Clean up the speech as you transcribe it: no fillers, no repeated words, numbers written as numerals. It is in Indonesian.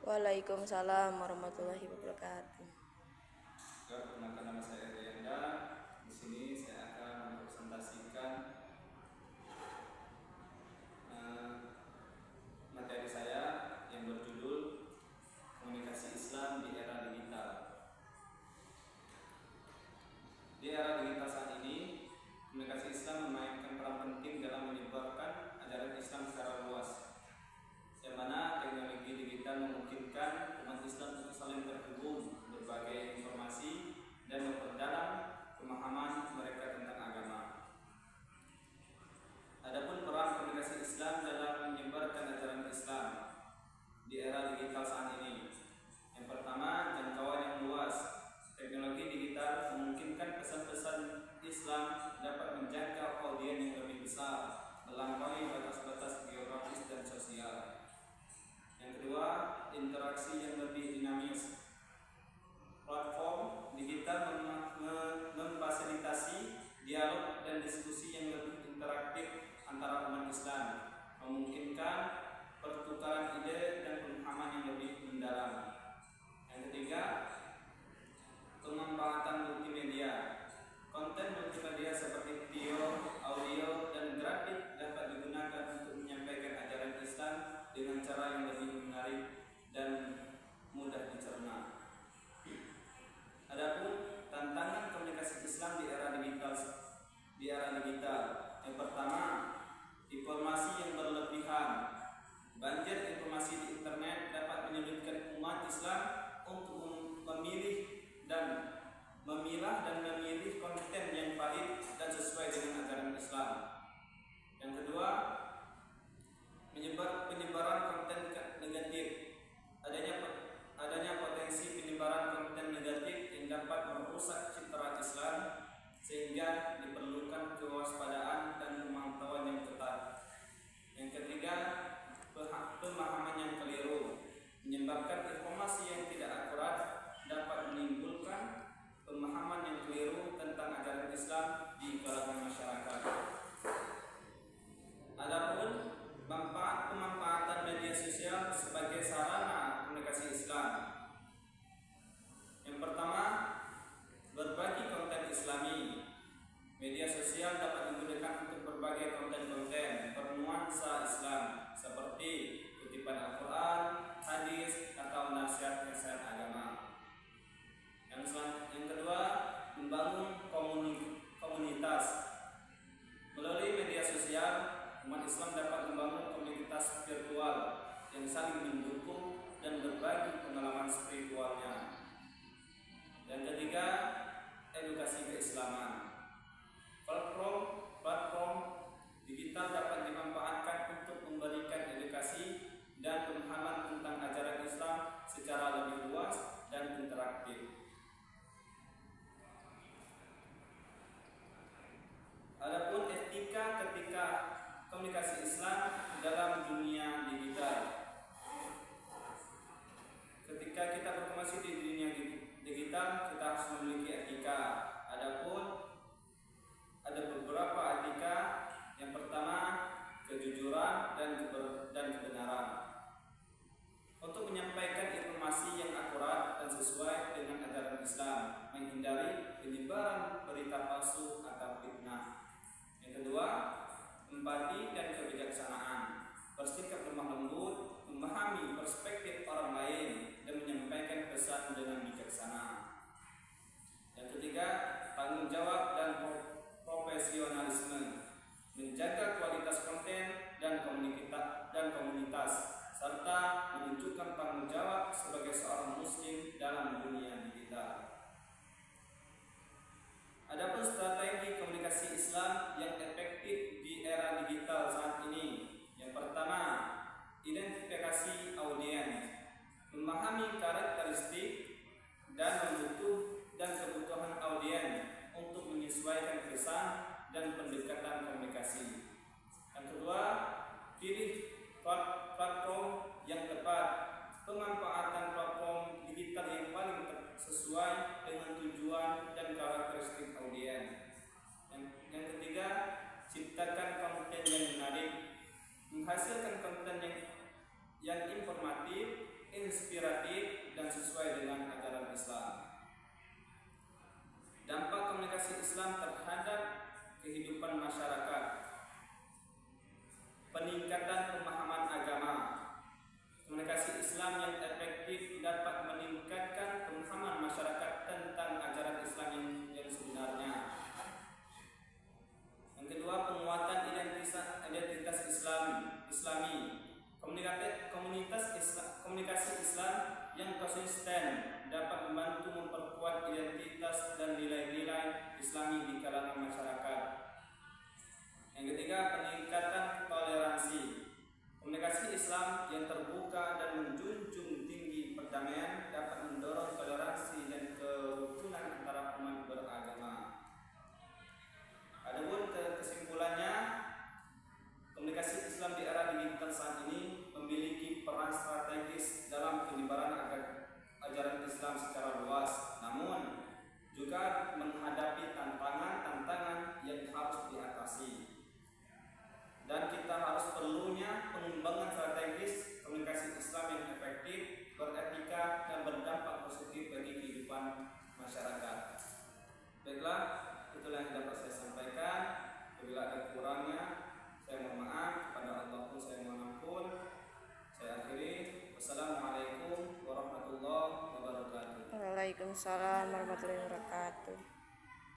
Waalaikumsalam warahmatullahi wabarakatuh. Perkenalkan, nama saya Rianda. Di sini saya akan mempresentasikan materi saya yang berjudul Komunikasi Islam di Era Digital. Di era digital saat ini, komunikasi Islam memainkan peran penting dalam menyebarkan ajaran Islam secara luas, yang mana teknologi digital memungkinkan umat Islam untuk saling terhubung berbagai informasi dan memperdalam pemahaman mereka tentang agama. Adapun peran komunikasi Islam dalam menyebarkan ajaran Islam di era digital saat ini, yang pertama, jangkauan yang luas. Teknologi digital memungkinkan pesan-pesan Islam dapat menjangkau audiens yang lebih besar, melampaui batas-batas geografis dan sosial. Yang kedua, interaksi yang lebih dinamis. Platform digital memfasilitasi dialog dan diskusi yang lebih interaktif antara umat Islam, memungkinkan pertukaran ide dan pemahaman yang lebih mendalam. Yang ketiga, pemanfaatan multimedia. Konten multimedia seperti video, audio, dan grafik dapat digunakan untuk menyampaikan ajaran Islam dengan cara yang lebih menarik dan mudah dicerna. Adapun tantangan komunikasi Islam di era digital. Yang pertama, informasi yang berlebihan. Banjir informasi di internet dapat menyulitkan umat Islam untuk memilah dan memilih konten yang valid dan sesuai dengan ajaran Islam. Yang kedua, penyebaran konten negatif. Adanya potensi penyebaran konten negatif yang dapat merusak citra Islam, sehingga diperlukan kewaspadaan dan pemantauan yang ketat. Yang ketiga, pemahaman yang keliru. Menyebarkan informasi yang tidak akurat dapat menimbulkan pemahaman yang keliru tentang ajaran Islam di kalangan masyarakat. Adapun pemanfaatan media sosial sebagai sarana komunikasi Islam. Yang pertama, berbagi konten Islami. Media sosial dapat digunakan untuk berbagai konten-konten bernuansa Islam seperti kutipan Al-Quran, hadis, atau nasihat-nasihat agama. Yang kedua, membangun komunitas. Melalui media sosial, umat Islam dapat membangun komunitas virtual yang saling mendukung dan berbagi pengalaman spiritualnya. Yang ketiga, edukasi keislaman. Platform digital dapat dimanfaatkan untuk memberikan edukasi dan pemahaman tentang ajaran Islam secara lebih luas dan interaktif. Adapun etika ketika komunikasi Islam dalam dunia digital. Ketika kita berkomunikasi di dunia digital, kita harus memiliki etika. Adapun ada beberapa etika. Yang pertama, kejujuran dan kebenaran. Untuk menyampaikan informasi yang akurat dan sesuai dengan ajaran Islam, menghindari penyebaran berita palsu atau fitnah. Yang kedua, empati dan kebijaksanaan. Bersikap lemah lembut, memahami perspektif orang lain, dan menyampaikan pesan dengan bijaksana. Yang ketiga, tanggung jawab dan profesionalisme. Menjaga kualitas konten dan komunitas, serta menunjukkan tanggung jawab sebagai seorang muslim dalam dunia digital. Adapun strategi komunikasi Islam yang efektif di era digital saat ini. Yang pertama, identifikasi audiens. Memahami karakteristik dan kebutuhan audiens untuk menyesuaikan pesan dan pendekatan komunikasi. Yang kedua, pilih platform yang tepat. Pemanfaatan platform digital yang paling sesuai dengan tujuan dan karakteristik audiens. Yang ketiga, ciptakan konten yang menarik. Menghasilkan konten yang informatif, inspiratif dan sesuai dengan ajaran Islam. Dampak komunikasi Islam terhadap kehidupan masyarakat: peningkatan pemahaman agama. Komunikasi Islam yang efektif dapat meningkatkan pemahaman masyarakat tentang ajaran Islam yang sebenarnya. Yang kedua, penguatan identitas Islami. Komunikasi Islam yang konsisten dapat membantu memperkuat identitas dan nilai-nilai Islami di kalangan masyarakat. Yang ketiga, peningkatan toleransi. Komunikasi Islam yang terbuka dan menjunjung tinggi perdamaian dapat mendorong toleransi dan kerukunan antara umat beragama. Adapun kesimpulannya, komunikasi Islam di era digital saat ini memiliki peran strategis dalam penyebaran ajaran Islam secara luas, namun juga menghadapi tantangan-tantangan yang harus diatasi. Dan kita harus perlunya pengembangan strategis komunikasi Islam yang efektif, beretika, dan berdampak positif bagi kehidupan masyarakat. Baiklah, itulah yang dapat saya sampaikan. Apabila ada kurangnya, saya mohon maaf. Kepada Allah pun saya mohon ampun. Saya akhiri. Wassalamualaikum warahmatullahi wabarakatuh. Waalaikumsalam warahmatullahi wabarakatuh.